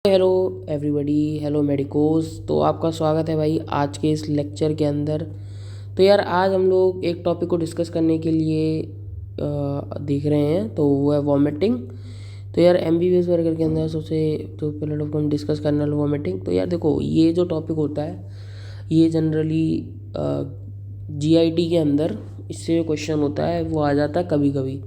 Hello everybody, hello medicos. तो आपका स्वागत है भाई आज के इस लेक्चर के अंदर। तो यार आज हम लोग एक टॉपिक को डिस्कस करने के लिए देख रहे हैं, तो वो है वॉमिटिंग। तो यार एमबीबीएस वर्कर के अंदर सबसे तो पहले टॉपिक हम डिस्कस करने वाले वॉमिटिंग। तो यार देखो, ये जो टॉपिक होता है ये जनरली जीआईटी के अंदर इससे जो क्वेश्चन होता है वो आ जाता है कभी कभी।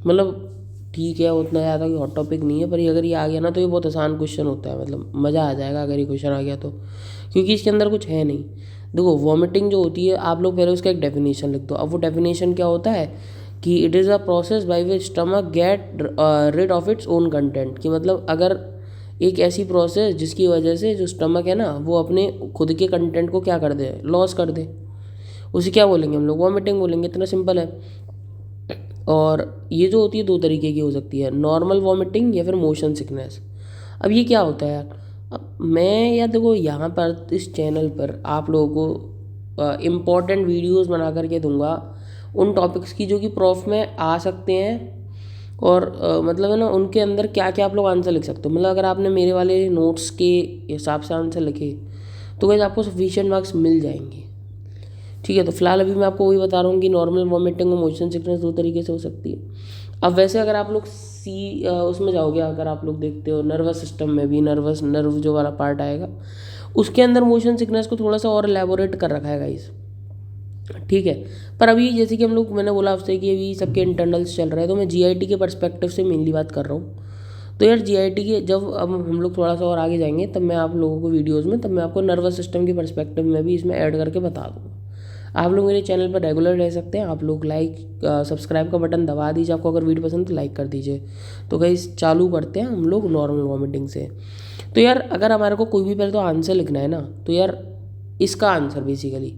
मतलब ठीक है, उतना ज़्यादा कोई हॉट टॉपिक नहीं है, पर ये अगर ये आ गया ना तो ये बहुत आसान क्वेश्चन होता है। मतलब मज़ा आ जाएगा अगर ये क्वेश्चन आ गया तो, क्योंकि इसके अंदर कुछ है नहीं। देखो, वॉमिटिंग जो होती है, आप लोग पहले उसका एक डेफिनेशन लिख दो। अब वो डेफिनेशन क्या होता है कि it is a process by which stomach get rid of its own content. कि मतलब अगर एक ऐसी प्रोसेस जिसकी वजह से जो स्टमक है ना वो अपने खुद के कंटेंट को क्या कर दे, लॉस कर दे, उसे क्या बोलेंगे हम लोग, वॉमिटिंग बोलेंगे। इतना सिंपल है। और ये जो होती है दो तरीके की हो सकती है, नॉर्मल वॉमिटिंग या फिर मोशन सिकनेस। अब ये क्या होता है यार, अब मैं यार देखो यहाँ पर इस चैनल पर आप लोगों को इम्पॉर्टेंट वीडियोस बना करके दूंगा उन टॉपिक्स की जो कि प्रॉफ में आ सकते हैं। और मतलब है ना, उनके अंदर क्या क्या आप लोग आंसर लिख सकते हो। मतलब अगर आपने मेरे वाले नोट्स के हिसाब से आंसर लिखे तो गाइस आपको सफिशिएंट मार्क्स मिल जाएंगे। ठीक है, तो फिलहाल अभी मैं आपको वही बता रहा हूँ कि नॉर्मल वॉमिटिंग और मोशन सिकनेस दो तरीके से हो सकती है। अब वैसे अगर आप लोग उसमें जाओगे, अगर आप लोग देखते हो नर्वस सिस्टम में भी, नर्व जो वाला पार्ट आएगा उसके अंदर मोशन सिकनेस को थोड़ा सा और एलेबोरेट कर रखा है गाइस। ठीक है, पर अभी जैसे कि हम लोग, मैंने बोला आपसे कि अभी सबके इंटरनल्स चल रहे हैं, तो मैं जीआईटी के पर्सपेक्टिव से मेनली बात कर रहा हूँ। तो यार जीआईटी के जब अब हम लोग थोड़ा सा और आगे जाएंगे तब मैं आप लोगों को वीडियोज़ में, तब मैं आपको नर्वस सिस्टम के पर्सपेक्टिव में भी इसमें ऐड करके बता दूँगा। आप लोग मेरे चैनल पर रेगुलर रह सकते हैं। आप लोग लाइक सब्सक्राइब का बटन दबा दीजिए, आपको अगर वीडियो पसंद तो लाइक कर दीजिए। तो गाइस चालू करते हैं हम लोग नॉर्मल वॉमिटिंग से। तो यार अगर हमारे को कोई भी पहले तो आंसर लिखना है ना, तो यार इसका आंसर बेसिकली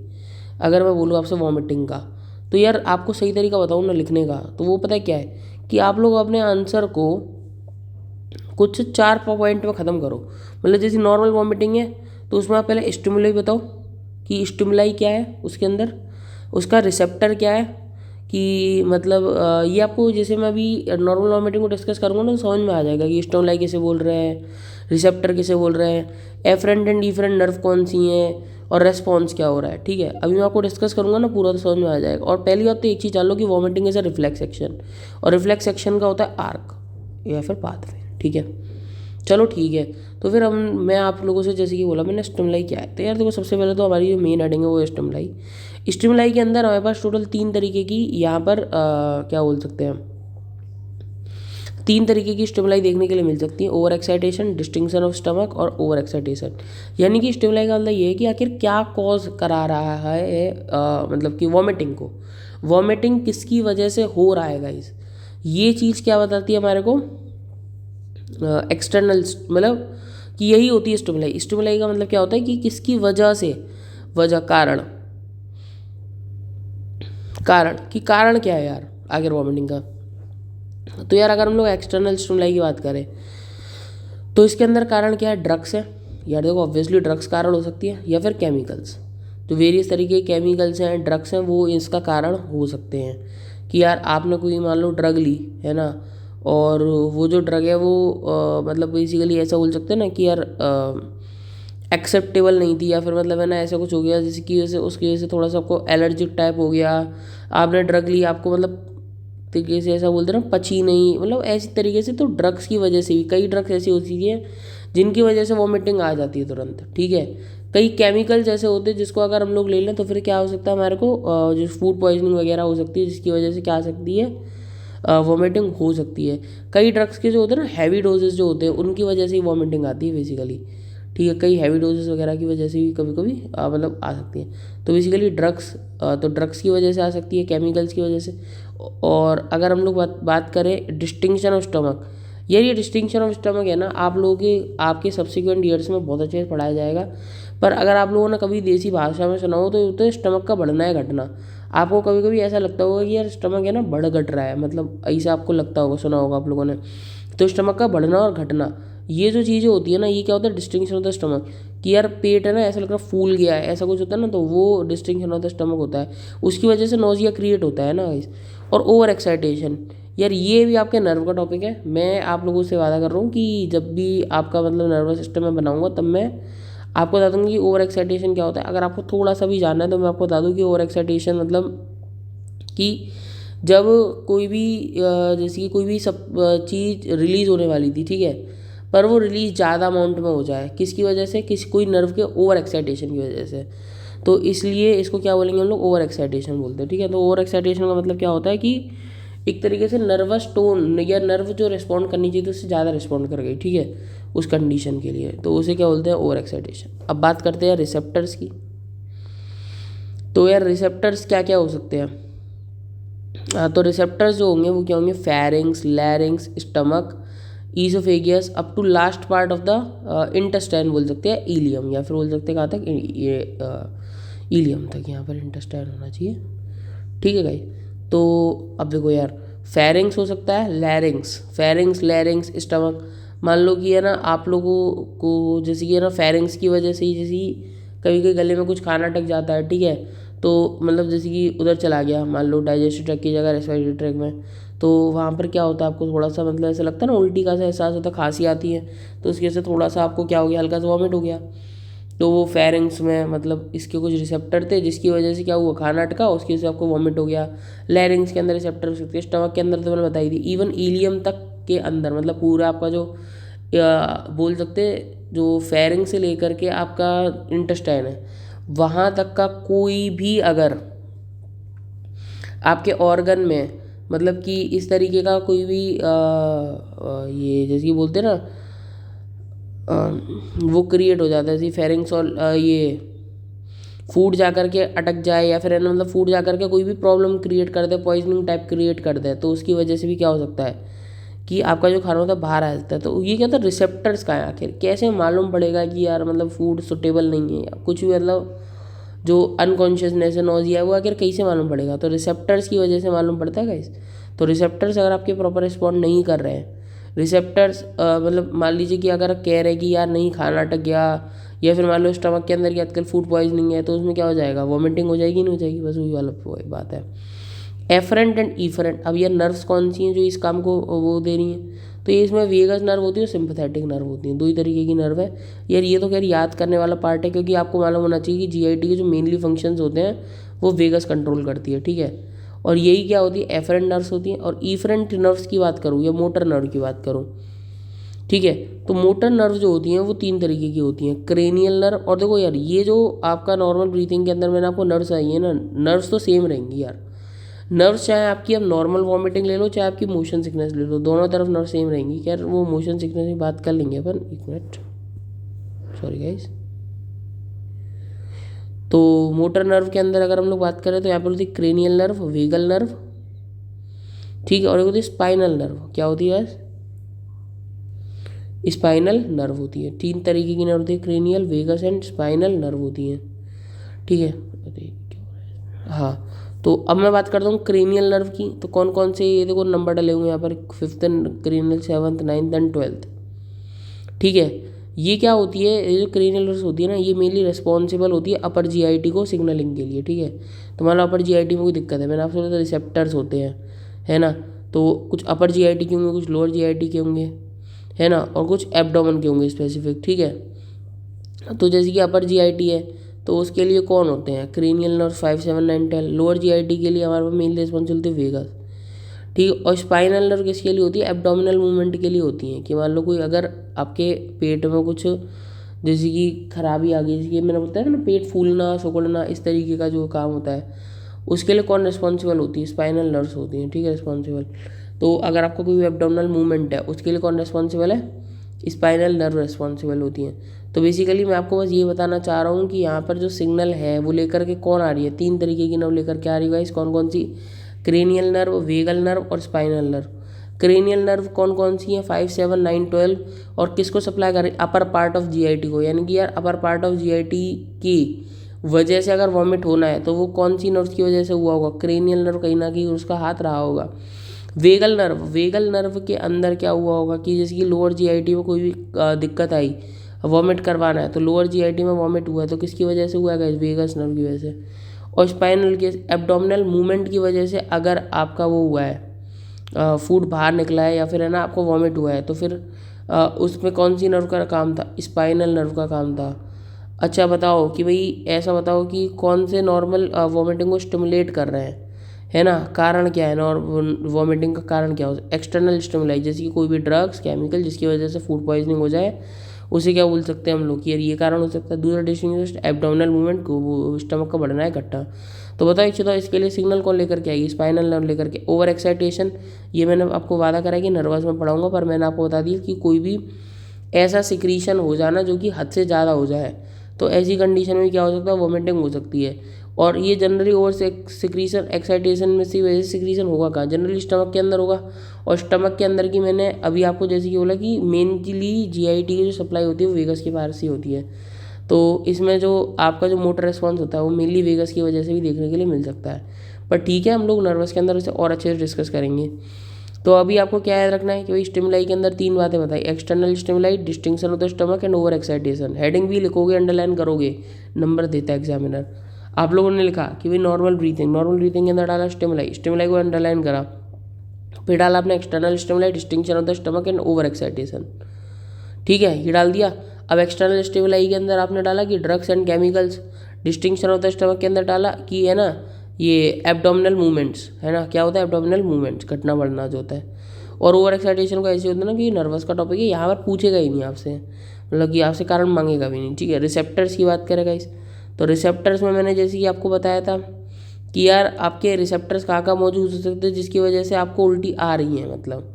अगर मैं बोलूँ आपसे वॉमिटिंग का, तो यार आपको सही तरीका बताऊँ ना लिखने का, तो वो पता है क्या है कि आप लोग अपने आंसर को कुछ 4 पॉइंट में ख़त्म करो। मतलब जैसे नॉर्मल वॉमिटिंग है तो उसमें आप पहले स्टिमुलाई बताओ कि स्टिमुलाई क्या है, उसके अंदर उसका रिसेप्टर क्या है। कि मतलब ये आपको, जैसे मैं अभी नॉर्मल वॉमिटिंग को डिस्कस करूँगा ना तो समझ में आ जाएगा कि स्टिमुलाई किसे बोल रहे हैं, रिसेप्टर किसे बोल रहे हैं, एफरेंट एंड डिफरेंट नर्व कौन सी हैं, और रेस्पॉन्स क्या हो रहा है। ठीक है, अभी मैं आपको डिस्कस करूँगा ना पूरा तो समझ में आ जाएगा। और पहली बात तो एक चीज़ जान लो कि vomiting is a reflex action, और रिफ्लेक्स सेक्शन का होता है आर्क या फिर पाथवे। ठीक है, चलो ठीक है। तो फिर हम, मैं आप लोगों से जैसे कि बोला मैंने, स्टिमुलाई क्या है। तो यार देखो, सबसे पहले तो हमारी जो मेन हेडिंग है वो है स्टिमुलाई। स्टिमुलाई के अंदर हमारे पास टोटल 3 तरीके की यहाँ पर क्या बोल सकते हैं, 3 तरीके की स्टिमुलाई देखने के लिए मिल सकती है। Over excitation, distinction of stomach और ओवर एक्साइटेशन। यानी कि स्टिमुलाई का मतलब ये है कि आखिर क्या कॉज करा रहा है मतलब कि वॉमिटिंग को, वॉमिटिंग किसकी वजह से हो रहा है गाइस। ये चीज़ क्या बताती है हमारे को, एक्सटर्नल, मतलब कि यही होती है स्टिमुलाई। स्टिमुलाई का मतलब क्या होता है कि किसकी वजह से, वजह, कारण, कारण कि कारण क्या है यार आखिर वॉमिटिंग का। तो यार अगर हम लोग एक्सटर्नल स्टिमुलाई की बात करें तो इसके अंदर कारण क्या है, ड्रग्स है। यार देखो, ऑब्वियसली ड्रग्स कारण हो सकती है, या फिर केमिकल्स, जो वेरियस तरीके के केमिकल्स हैं, ड्रग्स हैं, वो इसका कारण हो सकते हैं। कि यार आपने कोई मान लो ड्रग ली है ना, और वो जो ड्रग है वो मतलब बेसिकली ऐसा बोल सकते हैं ना कि यार एक्सेप्टेबल नहीं थी, या फिर मतलब है ना ऐसा कुछ हो गया जिसकी वजह से, उसकी वजह से थोड़ा सा आपको एलर्जिक टाइप हो गया। आपने ड्रग ली, आपको मतलब तरीके से ऐसा बोलते हैं ना, पची नहीं, मतलब ऐसी तरीके से। तो ड्रग्स की वजह से भी, कई ड्रग्स ऐसी होती है जिनकी वजह से वॉमिटिंग आ जाती है तुरंत। ठीक है, कई केमिकल जैसे होते हैं जिसको अगर हम लोग ले लें तो फिर क्या हो सकता है हमारे को, जो फूड पॉइजनिंग वगैरह हो सकती है, जिसकी वजह से क्या आ सकती है, वॉमिटिंग हो सकती है। कई ड्रग्स के जो होते हैं ना, हैवी डोजेस जो होते हैं, उनकी वजह से ही वॉमिटिंग आती है बेसिकली। ठीक है, कई हैवी डोजेस वगैरह की वजह से भी कभी कभी मतलब आ सकती है। तो बेसिकली ड्रग्स, तो ड्रग्स की वजह से आ सकती है, केमिकल्स की वजह से। और अगर हम लोग बात करें डिस्टिंक्शन ऑफ स्टमक, यार ये डिस्टिंक्शन ऑफ स्टमक है ना, आप लोगों के आपके सब्सिक्वेंट ईयर्स में बहुत अच्छे से पढ़ाया जाएगा। पर अगर आप लोगों ने कभी देसी भाषा में सुना हो तो होता है स्टमक का बढ़ना है घटना। आपको कभी कभी ऐसा लगता होगा कि यार स्टमक है ना बढ़ घट रहा है, मतलब ऐसा आपको लगता होगा, सुना होगा आप लोगों ने। तो स्टमक का बढ़ना और घटना, ये जो चीज़ें होती है ना, ये क्या होता है, डिस्टिंक्शन ऑफ द स्टमक। कि यार पेट है ना ऐसा लग रहा है फूल गया है, ऐसा कुछ होता है ना, तो वो डिस्टिंक्शन ऑफ द स्टमक होता है। उसकी वजह से नोजिया क्रिएट होता है ना गाइस। और ओवर एक्साइटेशन, यार ये भी आपके नर्व का टॉपिक है। मैं आप लोगों से वादा कर रहा हूँ कि जब भी आपका मतलब नर्वस सिस्टम में बनाऊंगा तब मैं आपको बता दूँगा कि ओवर एक्साइटेशन क्या होता है। अगर आपको थोड़ा सा भी जानना है तो मैं आपको बता दूँ कि ओवर एक्साइटेशन मतलब कि जब कोई भी जैसे कि कोई भी सब चीज़ रिलीज़ होने वाली थी, ठीक है, पर वो रिलीज़ ज़्यादा अमाउंट में हो जाए, किसकी वजह से, किसी कोई नर्व के ओवर एक्साइटेशन की वजह से, तो इसलिए इसको क्या बोलेंगे हम लोग, ओवर एक्साइटेशन बोलते हैं, ठीक है। तो ओवर एक्साइटेशन का मतलब क्या होता है कि एक तरीके से नर्वस टोन या नर्व जो रिस्पॉन्ड करनी चाहिए तो उससे ज़्यादा रिस्पॉन्ड कर गई, ठीक है, उस कंडीशन के लिए, तो उसे क्या बोलते हैं, ओवर एक्साइटेशन। अब बात करते हैं रिसेप्टर्स की। तो यार रिसेप्टर्स क्या क्या हो सकते हैं। तो रिसेप्टर्स जो होंगे वो क्या होंगे, pharynx, larynx, stomach, oesophagus up to last part of the intestine बोल सकते हैं, इलियम, या फिर बोल सकते हैं कहाँ तक, ये इलियम तक, यहाँ पर इंटेस्टाइन होना चाहिए, ठीक है गाइस। तो अब देखो यार, फेरिंग्स हो सकता है, लैरिंग्स, फेरिंग्स, लैरिंग्स, स्टमक। मान लो कि है ना आप लोगों को जैसे कि है ना फेरिंग्स की वजह से ही जैसे कभी कभी गले में कुछ खाना अटक जाता है, ठीक है, तो मतलब जैसे कि उधर चला गया, मान लो डाइजेस्टिव ट्रैक की जगह रेस्पिरेटरी ट्रैक में, तो वहाँ पर क्या होता है, आपको थोड़ा सा मतलब ऐसा लगता है ना, उल्टी का सा एहसास होता है, खांसी आती है, तो उसकी वजह से थोड़ा सा आपको क्या हो गया, हल्का सा वॉमिट हो गया, तो वो फेरिंग्स में मतलब इसके कुछ रिसेप्टर थे जिसकी वजह से क्या हुआ, खाना अटका, उसकी वजह से आपको वॉमिट हो गया। लैरिंग्स के अंदर रिसेप्टर हो सकते हैं, स्टमक के अंदर तो मैंने बताई थी, इवन इलियम तक के अंदर, मतलब पूरा आपका जो बोल सकते जो फेरिंग से लेकर के आपका इंटेस्टाइन है, वहाँ तक का कोई भी अगर आपके ऑर्गन में मतलब कि इस तरीके का कोई भी ये जैसे कि बोलते हैं ना, वो क्रिएट हो जाता है, जैसे फेरिंग्स और ये फूड जा कर के अटक जाए, या फिर है ना मतलब फूड जा कर के कोई भी प्रॉब्लम क्रिएट कर दे, पॉइजनिंग टाइप क्रिएट कर दे, तो उसकी वजह से भी क्या हो सकता है कि आपका जो खाना होता है बाहर आ जाता है। तो ये क्या होता है, रिसेप्टर्स का है, आखिर कैसे मालूम पड़ेगा कि यार मतलब फूड सुटेबल नहीं है या कुछ भी, मतलब जो अनकॉन्शियसनेस है, नोजिया है, वो आखिर कैसे मालूम पड़ेगा, तो रिसेप्टर्स की वजह से मालूम पड़ता है गाइस। तो रिसेप्टर्स अगर आपके प्रॉपर रिस्पॉन्ड नहीं कर रहे हैं, रिसेप्टर्स मतलब मान लीजिए कि अगर कह रहे हैं कि यार नहीं खाना अटक गया, या फिर मान लो स्टमक के अंदर की आजकल फूड पॉइजनिंग है, तो उसमें क्या हो जाएगा, वॉमिटिंग हो जाएगी, नहीं हो जाएगी, बस वही वाला वही बात है। एफरेंट एंड ईफरेंट, अब ये नर्व्स कौन सी हैं जो इस काम को वो दे रही हैं, तो ये इसमें वेगस नर्व होती है और सिंपैथेटिक नर्व होती है, दो ही तरीके की नर्व है यार। ये तो खैर याद करने वाला पार्ट है, क्योंकि आपको मालूम होना चाहिए कि जीआईटी के जो मेनली फंक्शंस होते हैं वो वेगस कंट्रोल करती है, ठीक है, और यही क्या होती है, एफरेंट नर्व्स होती हैं। और ईफरेंट नर्व्स की बात करूँ या मोटर नर्व की बात करूँ, ठीक है, तो मोटर नर्व जो होती हैं वो तीन तरीके की होती हैं, क्रेनियल नर्व। और देखो यार, ये जो आपका नॉर्मल ब्रीथिंग के अंदर मैंने आपको नर्व्स आई है ना, नर्व्स तो सेम रहेंगी यार। नर्व्स चाहे आपकी अब नॉर्मल वॉमिटिंग ले लो, चाहे आपकी मोशन सिकनेस ले लो, दोनों तरफ नर्व सेम रहेंगी। खैर वो मोशन सिकनेस की बात कर लेंगे अपन, एक मिनट, सॉरी गाइस। तो मोटर नर्व के अंदर अगर हम लोग बात करें तो यहाँ पर होती है क्रेनियल नर्व, वेगल नर्व, ठीक है, और एक होती है स्पाइनल नर्व। क्या होती है, स्पाइनल नर्व होती है। तीन तरीके की नर्व होती है, cranial, vagus and spinal nerve होती है, ठीक है। हाँ, तो अब मैं बात करता हूँ क्रेनियल नर्व की। तो कौन कौन से, ये देखो नंबर डले हुए हैं यहाँ पर, 5th cranial, 7th, 9th and 12th, ठीक है। ये क्या होती है, ये जो क्रेनियल नर्व्स होती है ना, ये मेनली रिस्पॉन्सिबल होती है अपर जीआईटी को सिग्नलिंग के लिए, ठीक है। तो मान लो अपर जीआईटी में कोई दिक्कत है, मैंने आपसे बोला था रिसेप्टर्स होते हैं, है ना, तो कुछ अपर जीआईटी के होंगे, कुछ लोअर जीआईटी के होंगे, है ना, और कुछ एब्डोमेन के होंगे स्पेसिफिक, ठीक है। तो जैसे कि अपर जीआईटी है तो उसके लिए कौन होते हैं, क्रेनियल नर्व 5, 7, 9, 10। लोअर जीआईटी के लिए हमारे पास मेनली रिस्पॉन्सिबल होती है वेगस, ठीक है। और स्पाइनल नर्व किसके लिए होती है, एब्डोमिनल मूवमेंट के लिए होती है, कि मान लो कोई अगर आपके पेट में कुछ जैसे कि खराबी आ गई, जैसे कि मैंने बताया ना, पेट फूलना, सिकुड़ना, इस तरीके का जो काम होता है, उसके लिए कौन रिस्पॉन्सिबल होती है, स्पाइनल नर्व्स होती हैं, ठीक है, रिस्पॉन्सिबल। तो अगर आपको कोई एब्डोमिनल मूवमेंट है उसके लिए कौन रिस्पॉन्सिबल है, स्पाइनल नर्व रिस्पॉन्सिबल होती हैं। तो बेसिकली मैं आपको बस ये बताना चाह रहा हूँ कि यहाँ पर जो सिग्नल है वो लेकर के कौन आ रही है, तीन तरीके की नर्व लेकर के आ रही है गाइस। कौन कौन सी, क्रेनियल नर्व, वेगल नर्व और स्पाइनल नर्व। क्रेनियल नर्व कौन कौन सी है, 5, 7, 9, 12, और किसको सप्लाई कर रही है, अपर पार्ट ऑफ जीआईटी को, यानी कि यार अपर पार्ट ऑफ जीआईटी की वजह से अगर वॉमिट होना है तो वो कौन सी नर्व की वजह से हुआ होगा, क्रेनियल नर्व कहीं ना कहीं उसका हाथ रहा होगा। वेगल नर्व, वेगल नर्व के अंदर क्या हुआ होगा कि जैसे कि लोअर जीआईटी में कोई भी दिक्कत आई, वॉमिट करवाना है, तो लोअर जीआईटी में वॉमिट हुआ है तो किसकी वजह से हुआ है, वेगस नर्व की वजह से। और स्पाइनल के एब्डोमिनल मूवमेंट की वजह से अगर आपका वो हुआ है, फूड बाहर निकला है या फिर है ना आपको वॉमिट हुआ है, तो फिर उसमें कौन सी नर्व का काम था? स्पाइनल नर्व का काम था। अच्छा बताओ कि भाई ऐसा बताओ कि कौन से नॉर्मल वॉमिटिंग को स्टिमुलेट कर रहे हैं, है ना? कारण क्या है? वॉमिटिंग का कारण क्या हो? एक्सटर्नल स्टिमुलाई, जैसे कि कोई भी ड्रग्स, केमिकल जिसकी वजह से फूड पॉइजनिंग हो जाए, उसे क्या बोल सकते हैं हम लोग कि यार ये कारण हो सकता है। दूसरा डिस्टिंग्विश्ड एब्डोमिनल मूवमेंट को, स्टमक का बढ़ना है घटना। तो बताओ एक चीज़, इसके लिए सिग्नल कौन लेकर के आएगी? स्पाइनल नर्व लेकर के। ओवर एक्साइटेशन, ये मैंने आपको वादा करा कि नर्वस में पढ़ाऊंगा, पर मैंने आपको बता दिया कि कोई भी ऐसा सिक्रीशन हो जाना जो कि हद से ज़्यादा हो जाए, तो ऐसी कंडीशन में क्या हो सकता है? वोमिटिंग हो सकती है। और ये जनरली ओवर सिक्रीशन एक्साइटेशन में सी वजह से सिक्रीशन होगा कहाँ? जनरली स्टमक के अंदर होगा। और स्टमक के अंदर की मैंने अभी आपको जैसे कि बोला कि मेनली जीआईटी की जो सप्लाई होती है वो वेगस के बाहर से होती है। तो इसमें जो आपका जो मोटर रिस्पॉन्स होता है वो मेनली वेगस की वजह से भी देखने के लिए मिल सकता है। पर ठीक है, हम लोग नर्वस के अंदर इसे और अच्छे से डिस्कस करेंगे। तो अभी आपको क्या याद रखना है कि भाई स्टिमुलाई के अंदर 3 बातें बताई: external stimuli, distinction of the stomach and over excitation. Heading भी लिखोगे, अंडरलाइन करोगे, नंबर देता है एग्जामिनर। आप लोगों ने लिखा कि भाई नॉर्मल ब्रीथिंग के अंदर डाला स्टिमुलाई को अंडरलाइन करा, फिर डाला आपने external stimuli, distinction of the stomach and over excitation. ठीक है, ये डाल दिया। अब एक्सटर्नल स्टिमुलाई के अंदर आपने डाला कि drugs and chemicals, distinction of the stomach के अंदर डाला कि है ना ये एब्डोमिनल मूवमेंट्स, है ना, क्या होता है? एब्डोमिनल मूवमेंट्स, घटना बढ़ना जो होता है। और ओवर एक्साइटेशन को ऐसे होता है ना कि नर्वस का टॉपिक है, यहाँ पर पूछेगा ही नहीं आपसे, मतलब कि आपसे कारण मांगेगा भी नहीं। ठीक है, रिसेप्टर्स की बात करेगा इस, तो रिसेप्टर्स में मैंने जैसे कि आपको बताया था कि यार आपके रिसेप्टर्स कहाँ कहाँ मौजूद हो सकते हैं जिसकी वजह से आपको उल्टी आ रही है, मतलब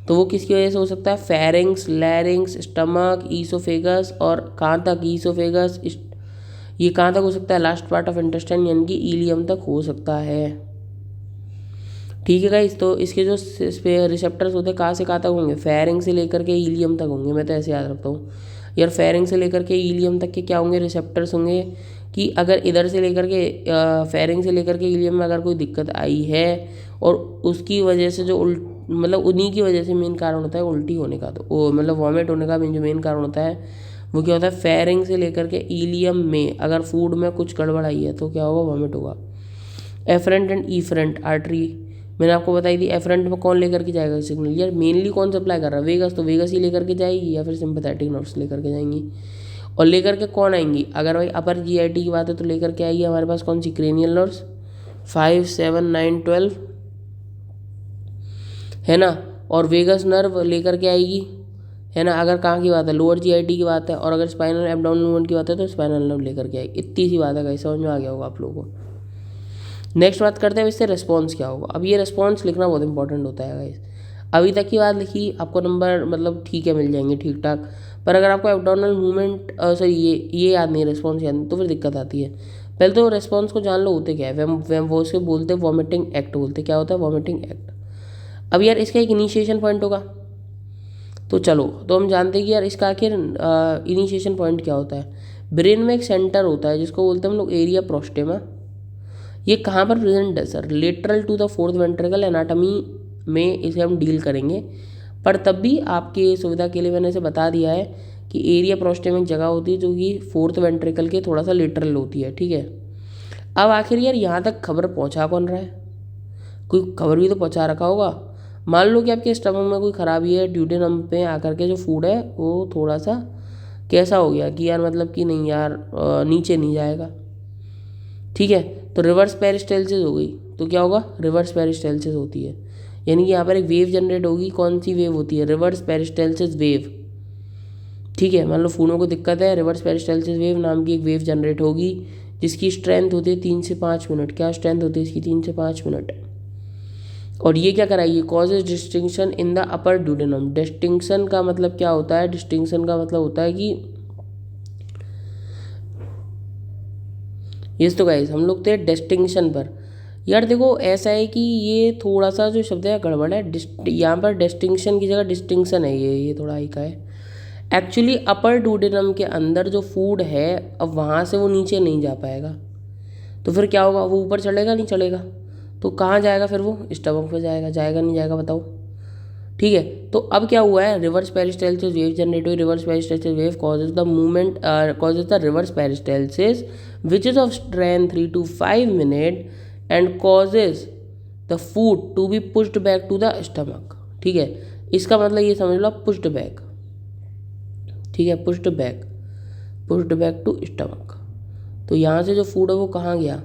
तो वो किसकी वजह से हो सकता है? फेरिंग्स, लैरिंग्स, स्टमक, ईसोफेगस, और कहाँ तक? ईसोफेगस, ये कहाँ तक हो सकता है? लास्ट पार्ट ऑफ इंटेस्टाइन यानी कि इलियम तक हो सकता है। ठीक है गाइस, तो इसके जो रिसेप्टर्स होते हैं कहाँ से कहाँ तक होंगे? फेरिंग से लेकर के इलियम तक होंगे। मैं तो ऐसे याद रखता हूँ यार, फेरिंग से लेकर के इलियम तक के क्या होंगे? रिसेप्टर्स होंगे। कि अगर इधर से लेकर के फेरिंग से लेकर के इलियम में अगर कोई दिक्कत आई है और उसकी वजह से जो मतलब उन्हीं की वजह से मेन कारण होता है उल्टी होने का, तो वो मतलब वॉमिट होने का जो मेन कारण होता है वो क्या होता है? फेरिंग से लेकर के इलियम में अगर फूड में कुछ गड़बड़ आई है तो क्या होगा? वॉमिट होगा। एफरेंट एंड ईफरेंट आर्टरी, मैंने आपको बताई थी। एफरेंट में कौन लेकर के जाएगा सिग्नल? यार मेनली कौन सप्लाई कर रहा है? वेगस, तो वेगस ही लेकर के जाएगी या फिर सिंपैथेटिक नर्व्स लेकर के जाएंगी। और लेकर के कौन आएंगी? अगर भाई अपर जीआईटी की बात है तो लेकर के आएगी हमारे पास कौन सी? क्रेनियल नर्व्स 5, 7, 9, 12, है ना। और वेगस नर्व लेकर के आएगी, है ना। अगर कहाँ की बात है? लोअर जीआईटी की बात है। और अगर स्पाइनल एब्डोमिनल मूवमेंट की बात है तो स्पाइनल नर्व लेकर के आएगी। इतनी सी बात है गाइस, समझ में आ गया होगा आप लोगों को। नेक्स्ट बात करते हैं इससे रिस्पॉन्स क्या होगा। अब ये रिस्पॉन्स लिखना बहुत इंपॉर्टेंट होता है गाइस। अभी तक की बात लिखी, आपको नंबर मतलब ठीक है मिल जाएंगे ठीक ठाक, पर अगर आपको एब्डोमिनल मूवमेंट सॉरी ये याद नहीं, रिस्पॉन्स याद नहीं, तो फिर दिक्कत आती है। पहले तो रिस्पॉन्स को जान लो होते क्या है। वो उसके बोलते हैं वॉमिटिंग एक्ट, बोलते क्या होता है? Vomiting act. अब यार इसका एक इनिशिएशन पॉइंट होगा, तो चलो तो हम जानते हैं कि यार इसका आखिर इनिशिएशन पॉइंट क्या होता है। ब्रेन में एक सेंटर होता है जिसको बोलते हैं हम लोग एरिया प्रोस्टेमा। ये कहाँ पर प्रेजेंट है sir? Lateral to the fourth ventricle. Anatomy में इसे हम डील करेंगे, पर तब भी आपकी सुविधा के लिए मैंने इसे बता दिया है कि एरिया प्रोस्टेम एक जगह होती है जो कि फोर्थ वेंट्रिकल के थोड़ा सा लेटरल होती है। ठीक है, अब आखिर यार यहाँ तक खबर पहुँचा कौन रहा है? कोई खबर भी तो पहुँचा रखा होगा। मान लो कि आपके स्टमक में कोई खराबी है, ड्यूडेनम पे आकर के जो फूड है वो थोड़ा सा कैसा हो गया कि यार मतलब कि नहीं यार नीचे नहीं जाएगा। ठीक है, तो रिवर्स पेरिस्टाल्सिस हो गई, तो क्या होगा? रिवर्स पेरिस्टाल्सिस होती है, यानी कि यहाँ पर एक वेव जनरेट होगी। कौन सी वेव होती है? Reverse peristalsis wave. ठीक है, मान लो फूलों को दिक्कत है, रिवर्स पेरिस्टाल्सिस वेव नाम की एक वेव जनरेट होगी जिसकी स्ट्रेंथ होती है 3 से 5 मिनट। क्या स्ट्रेंथ होती है इसकी? 3 से 5 मिनट। और ये क्या कराएगी? Causes distinction in the upper duodenum. Distinction का मतलब क्या होता है? डिस्टिंक्शन का मतलब होता है कि ये तो गाइस हम लोग थे डिस्टिंक्शन पर। यार देखो ऐसा है कि ये थोड़ा सा जो शब्द है गड़बड़ है। यहाँ पर डिस्टिंक्शन की जगह डिस्टिंक्शन है, ये थोड़ा ही का है। एक्चुअली अपर ड्यूडेनम के अंदर जो फूड है अब वहाँ से वो नीचे नहीं जा पाएगा, तो फिर क्या होगा? वो ऊपर चढ़ेगा नहीं चढ़ेगा, तो कहाँ जाएगा फिर? वो स्टमक पे जाएगा। जाएगा नहीं जाएगा बताओ? ठीक है, तो अब क्या हुआ है? रिवर्स पेरिस्टाल्सिस वेव जनरेट हुई। Reverse peristalsis wave causes the movement, causes the reverse peristalsis which is of strength 3 to 5 minutes and causes the food to be pushed back to the stomach. ठीक है, इसका मतलब ये समझ लो आप pushed back. ठीक है, पुश्ड बैक टू स्टमक। तो यहाँ से जो फूड है वो कहाँ गया,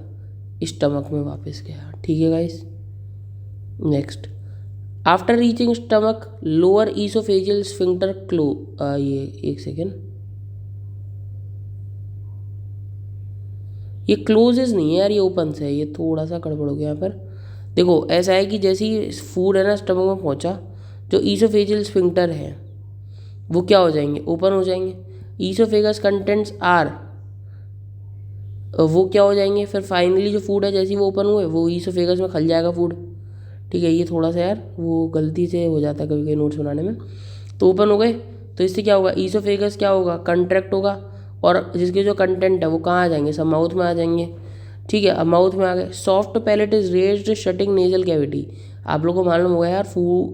स्टमक में वापस गया। ठीक है guys, next, after reaching stomach lower oesophageal sphincter ये एक सेकेंड, ये क्लोजेस नहीं है यार, ये ओपन से है, ये थोड़ा सा गड़बड़ हो गया यहाँ पर। देखो ऐसा है कि जैसे ही फूड है ना स्टमक में पहुंचा, जो ईसोफेजियल स्फिंक्टर है वो क्या हो जाएंगे, ओपन हो जाएंगे। ईसोफेगस कंटेंट्स आर, वो क्या हो जाएंगे फिर फाइनली जो फूड है जैसे ही वो ओपन हुए वो ईसोफेगस में खल जाएगा फूड। ठीक है, ये थोड़ा सा यार वो गलती से हो जाता है कभी कभी नोट्स बनाने में। तो ओपन हो गए तो इससे क्या होगा, ईसोफेगस क्या होगा, कंट्रैक्ट होगा, और जिसके जो कंटेंट है वो कहाँ आ जाएंगे, सब माउथ में आ जाएंगे। ठीक है, अब माउथ में आ गए, soft palate is raised shutting nasal cavity. आप लोगों को मालूम होगा यार,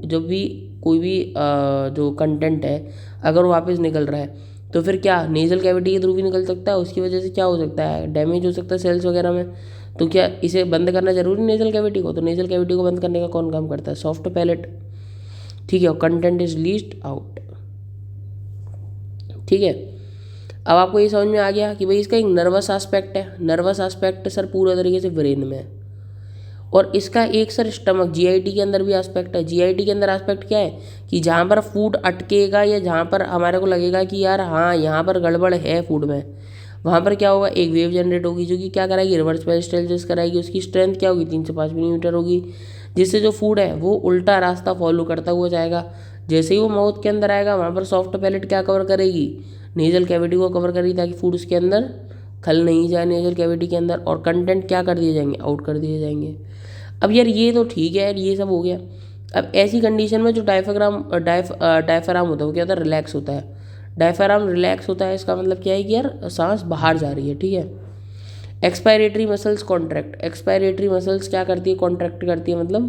जब भी कोई भी जो कंटेंट है अगर वो वापस निकल रहा है तो फिर क्या नेजल कैविटी के थ्रू भी निकल सकता है, उसकी वजह से क्या हो सकता है, डैमेज हो सकता है सेल्स वगैरह में। तो क्या इसे बंद करना जरूरी नेजल कैविटी को, तो नेजल कैविटी को बंद करने का कौन काम करता है, सॉफ्ट पैलेट। ठीक है, कंटेंट इज लीस्ट आउट। ठीक है, अब आपको ये समझ में आ गया कि भाई इसका एक नर्वस एस्पेक्ट है। नर्वस एस्पेक्ट सर पूरा तरीके से ब्रेन में है, और इसका एक सर स्टमक जीआईटी के अंदर भी एस्पेक्ट है। जीआईटी के अंदर एस्पेक्ट क्या है कि जहाँ पर फूड अटकेगा या जहाँ पर हमारे को लगेगा कि यार हाँ यहाँ पर गड़बड़ है फूड में, वहाँ पर क्या होगा, एक वेव जनरेट होगी जो कि क्या कराएगी, रिवर्स पेरिस्टाल्सिस कराएगी। उसकी स्ट्रेंथ क्या होगी, 3 से 5 मिलीमीटर होगी, जिससे जो फूड है वो उल्टा रास्ता फॉलो करता हुआ जाएगा। जैसे ही वो माउथ के अंदर आएगा वहाँ पर सॉफ्ट पैलेट क्या कवर करेगी, नेजल कैविटी को कवर करेगी, ताकि फूड उसके अंदर खल नहीं जाए नेजल कैविटी के अंदर, और कंटेंट क्या कर दिए जाएंगे, आउट कर दिए जाएंगे। अब यार ये तो ठीक है यार, ये सब हो गया। अब ऐसी कंडीशन में जो डायफ्राम होता है वो क्या होता है, रिलैक्स होता है। डायफ्राम रिलैक्स होता है, इसका मतलब क्या है कि यार सांस बाहर जा रही है। ठीक है, expiratory muscles contract, expiratory muscles क्या करती है, कॉन्ट्रैक्ट करती है, मतलब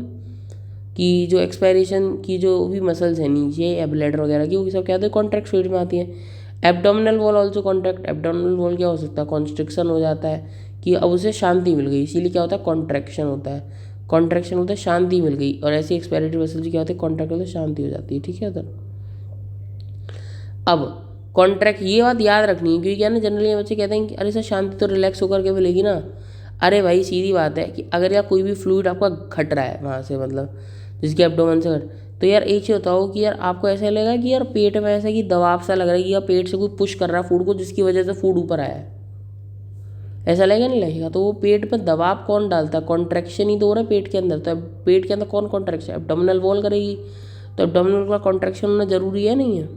कि जो एक्सपायरेशन की जो भी मसल्स हैं नीचे या ब्लैडर वगैरह की, वो सब क्या होते हैं, कॉन्ट्रैक्ट फील्ड में आती है। Abdominal wall also contract, abdominal wall क्या हो सकता है, कॉन्स्ट्रिक्शन हो जाता है कि अब उसे शांति मिल गई, इसीलिए क्या होता है, कॉन्ट्रैक्शन होता है। कॉन्ट्रैक्शन होता है शांति मिल गई, और ऐसी एक्सपायरेटरी मसल्स क्या होती है, कॉन्ट्रैक्ट होता है शांति हो जाती है। ठीक है उधर, अब कॉन्ट्रैक्ट, ये बात याद रखनी है क्योंकि क्या ना जनरली बच्चे कहते हैं कि अरे सर शांति तो रिलैक्स होकर के मिलेगी ना। अरे भाई सीधी बात है कि अगर यार कोई भी फ्लूइड आपका घट रहा है वहाँ से, मतलब जिसके एब्डोमेन से घट, तो यार एक चीज़ बताओ कि यार आपको ऐसा लगेगा कि यार पेट में ऐसा कि दबाव सा लग रहा है कि यार पेट से कोई पुश कर रहा है फूड को, जिसकी वजह से फूड ऊपर आया है, ऐसा लगेगा नहीं लगेगा। तो वो पेट पर दबाव कौन डालता है, कॉन्ट्रैक्शन ही तो हो रहा है पेट के अंदर। तो अब पेट के अंदर कौन कॉन्ट्रैक्शन, एब्डोमिनल वॉल करेगी, तो एब्डोमिनल का कॉन्ट्रैक्शन होना जरूरी है नहीं है,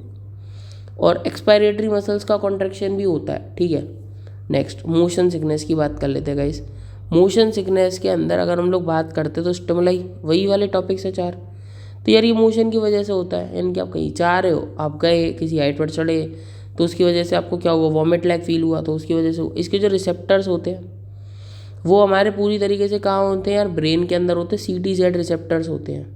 और एक्सपायरेटरी मसल्स का कॉन्ट्रैक्शन भी होता है। ठीक है, नेक्स्ट मोशन सिकनेस की बात कर लेते हैं गाइस। मोशन सिकनेस के अंदर अगर हम लोग बात करते तो स्टिमुलाई वही वाले टॉपिक से 4, तो यार ये मोशन की वजह से होता है, यानी कि आप कहीं जा रहे हो, आप गए किसी हाइट पर चढ़े, तो उसकी वजह से आपको क्या हुआ, वॉमिट लाइक फील हुआ, तो उसकी वजह से इसके जो रिसेप्टर्स होते हैं वो हमारे पूरी तरीके से कहाँ होते हैं यार, ब्रेन के अंदर होते हैं। CTZ रिसेप्टर्स होते हैं,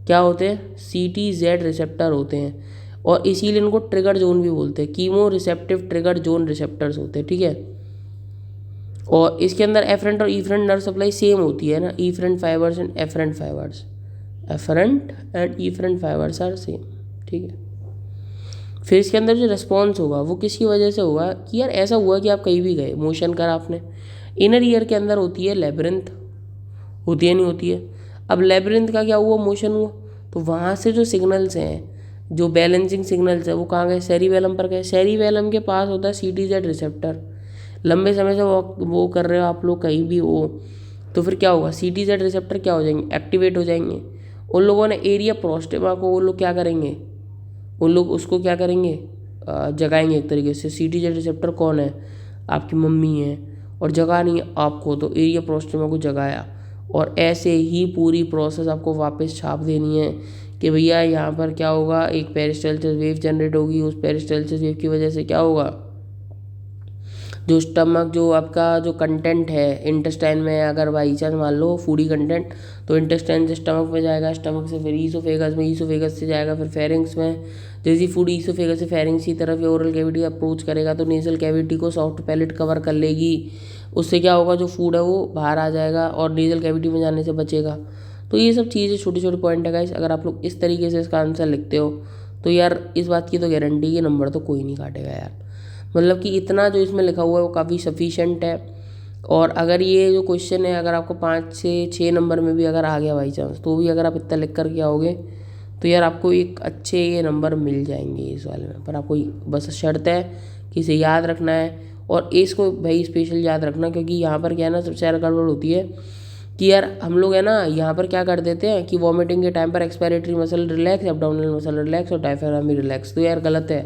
क्या होते हैं, CTZ रिसेप्टर होते हैं, और इसीलिए इनको ट्रिगर जोन भी बोलते हैं, chemo receptive trigger zone receptors होते हैं। ठीक है, और इसके अंदर एफरेंट और ईफरेंट नर्व सप्लाई सेम होती है ना, efferent fibres and afferent fibres, afferent and efferent fibres are same. ठीक है, फिर इसके अंदर जो रिस्पॉन्स होगा वो किसकी वजह से होगा कि यार ऐसा हुआ कि आप कहीं भी गए, मोशन करा आपने, इनर ईयर के अंदर होती है लेब्रिंथ, होती है नहीं होती है। अब लेब्रिंथ का क्या हुआ, मोशन हुआ, तो वहाँ से जो सिग्नल्स हैं, जो बैलेंसिंग सिग्नल्स है वो कहाँ गए, सेरिबेलम पर गए। सेरिबेलम के पास होता है CTZ रिसेप्टर। लंबे समय से वो कर रहे हो आप लोग कहीं भी हो, तो फिर क्या होगा, CTZ रिसेप्टर क्या हो जाएंगे, एक्टिवेट हो जाएंगे। उन लोगों ने एरिया प्रोस्टेमा को वो लोग क्या करेंगे, उन लोग उसको क्या करेंगे, जगाएंगे एक तरीके से। CTZ रिसेप्टर कौन है, आपकी मम्मी है, और जगा नहीं आपको, तो एरिया प्रोस्टेमा को जगाया, और ऐसे ही पूरी प्रोसेस आपको वापस छाप देनी है कि भैया यहाँ पर क्या होगा, एक पेरिस्टाल्सिस वेव जनरेट होगी, उस पेरिस्टाल्सिस वेव की वजह से क्या होगा, जो स्टमक जो आपका जो कंटेंट है इंटेस्टाइन में, अगर बाई चांस मान लो फूडी कंटेंट, तो इंटेस्टाइन से स्टमक में जाएगा, स्टमक से फिर ईसोफेगस में, ईसोफेगस से जाएगा फिर फेरिंग्स में। जैसे फूड ईसोफेगस से फेरिंग्स की तरफ या ओरल कैविटी अप्रोच करेगा तो नेजल कैविटी को सॉफ्ट पैलेट कवर कर लेगी, उससे क्या होगा, जो फूड है वो बाहर आ जाएगा और नेजल कैविटी में जाने से बचेगा। तो ये सब चीज़ें छोटे छोटे पॉइंट है गाइस, अगर आप लोग इस तरीके से इसका आंसर लिखते हो तो यार इस बात की तो गारंटी है नंबर तो कोई नहीं काटेगा यार। मतलब कि इतना जो इसमें लिखा हुआ है वो काफ़ी सफिशेंट है। और अगर ये जो क्वेश्चन है अगर आपको 5 से 6 नंबर में भी अगर आ गया बाई चांस, तो भी अगर आप इतना लिख कर के आओगे तो यार आपको एक अच्छे ये नंबर मिल जाएंगे इस वाले में। पर आपको बस शर्त है कि इसे याद रखना है, और इसको भाई स्पेशल याद रखना, क्योंकि यहाँ पर क्या है ना सबसे ज़्यादा गड़बड़ होती है कि यार हम लोग है ना यहाँ पर क्या कर देते हैं कि वॉमिटिंग के टाइम पर expiratory muscle relax, abdominal muscle relax और डायफ्राम भी रिलैक्स। तो यार गलत है,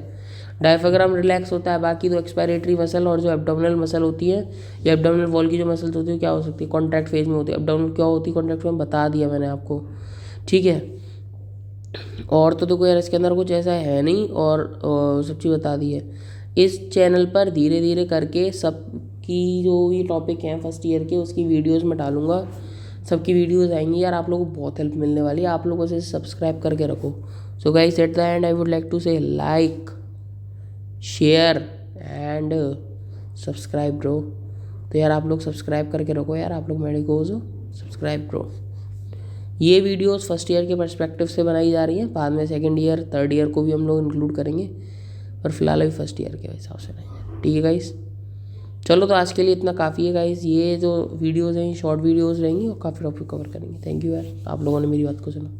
डायफ्राम रिलैक्स होता है, बाकी तो एक्सपायरेटरी मसल और जो एब्डोमिनल मसल होती है या एब्डोमिनल वॉल की जो मसल्स होती है क्या हो सकती है, कॉन्ट्रैक्ट फेज में होती है। एब्डोमिनल क्या होती है कॉन्ट्रैक्ट में, बता दिया मैंने आपको, ठीक है। और तो देखो यार इसके अंदर कुछ ऐसा है नहीं, और सब चीज़ बता दी है। इस चैनल पर धीरे धीरे करके सबकी जो ये टॉपिक हैं फर्स्ट ईयर के उसकी वीडियोज़ मैं डालूंगा, सबकी वीडियोज़ आएंगी यार, आप लोगों को बहुत हेल्प मिलने वाली है। आप लोगों से सब्सक्राइब करके रखो। So guys at the end I would like to say like, share and subscribe bro. तो यार आप लोग सब्सक्राइब करके रखो यार, आप लोग मेडिकोज हो, सब्सक्राइब ब्रो। ये वीडियोस फर्स्ट ईयर के पर्सपेक्टिव से बनाई जा रही हैं, बाद में सेकंड ईयर थर्ड ईयर को भी हम लोग इंक्लूड करेंगे, पर फिलहाल अभी फर्स्ट ईयर के हिसाब से नहीं है, ठीक है गाइस। चलो तो आज के लिए इतना काफ़ी है गाइस, ये जो वीडियोज़ हैं शॉर्ट वीडियोज़ रहेंगी और काफ़ी टॉपिक कवर करेंगे। थैंक यू यार, आप लोगों ने मेरी बात को सुना।